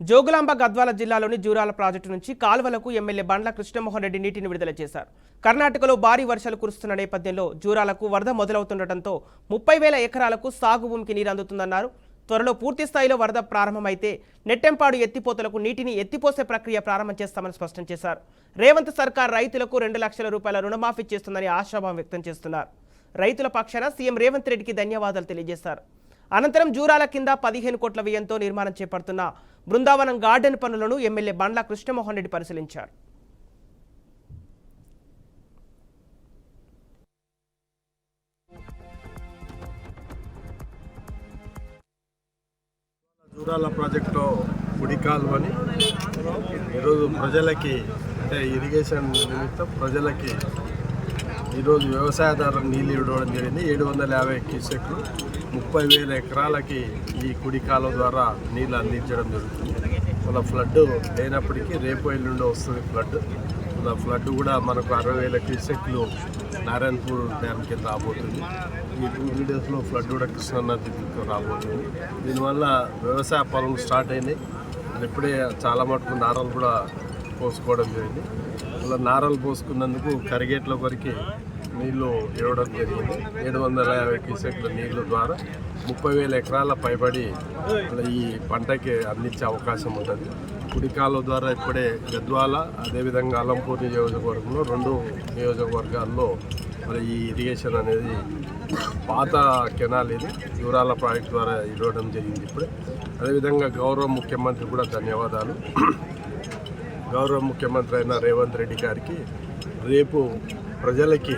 జోగులాంబ గద్వాల జిల్లాలోని జూరాల ప్రాజెక్టు నుంచి కాలువలకు ఎమ్మెల్యే బండ్ల కృష్ణమోహన్ రెడ్డి నీటిని విడుదల చేశారు. కర్ణాటకలో భారీ వర్షాలు కురుస్తున్న నేపథ్యంలో జూరాలకు వరద మొదలవుతుండటంతో 30,000 ఎకరాలకు సాగు భూమికి నీరు అందుతుందన్నారు. త్వరలో పూర్తి స్థాయిలో వరద ప్రారంభమైతే నెట్టెంపాడు ఎత్తిపోతలకు నీటిని ఎత్తిపోసే ప్రక్రియ ప్రారంభం చేస్తామని స్పష్టం చేశారు. రేవంత్ సర్కార్ రైతులకు 2 లక్షల రూపాయల రుణమాఫీ చేస్తుందని ఆశాభావం వ్యక్తం చేస్తున్నారు. రైతుల పక్షాన సీఎం రేవంత్ రెడ్డికి ధన్యవాదాలు తెలియజేశారు. అనంతరం జూరాల కింద 15 కోట్ల వ్యయంతో నిర్మాణం చేపడుతున్న బృందావనం గార్డెన్ పనులను ఎమ్మెల్యే బండ్ల కృష్ణమోహన్ రెడ్డి పరిశీలించారు. జూరాల ప్రాజెక్టులో కుడి కాలువని ఈరోజు ప్రజలకి అంటే ఇరిగేషన్ నిమిత్తం ప్రజలకి ఈరోజు వ్యవసాయదారులకు నీళ్ళు ఇవ్వడం జరిగింది. 750 క్యూసెక్లు 30,000 ఎకరాలకి ఈ కుడి కాలువ ద్వారా నీళ్ళు అందించడం జరుగుతుంది. మన ఫ్లడ్ లేనప్పటికీ రేపు ఎల్లుండి వస్తుంది ఫ్లడ్. మన ఫ్లడ్ కూడా మనకు 60,000 క్యూసెక్లు నారాయణపూర్ డ్యామ్ కింద రాబోతుంది. ఈ 2 డేస్లో ఫ్లడ్ కూడా కృష్ణానదికి రాబోతుంది. దీనివల్ల వ్యవసాయ పనులు స్టార్ట్ అయినాయి. ఇప్పుడే చాలా మటుకు నారలు కూడా పోసుకోవడం జరిగింది. అలా నారలు పోసుకున్నందుకు కరిగేట్ల వరకు నీళ్లు ఇవ్వడం జరిగింది. 750 క్యూసెక్ల నీళ్ళ ద్వారా 30,000 ఎకరాల పైబడి ఈ పంటకి అందించే అవకాశం ఉంటుంది. కుడికాలువ ద్వారా ఇప్పుడే గద్వాల అదేవిధంగా అలంపూర్ నియోజకవర్గంలో 2 నియోజకవర్గాల్లో మరి ఈ ఇరిగేషన్ అనేది పాత కెనాల్ ఇది జూరాల ప్రాజెక్ట్ ద్వారా ఇవ్వడం జరిగింది. ఇప్పుడే అదేవిధంగా గౌరవ ముఖ్యమంత్రి కూడా ధన్యవాదాలు. గౌరవ ముఖ్యమంత్రి అయిన రేవంత్ రెడ్డి గారికి రేపు ప్రజలకి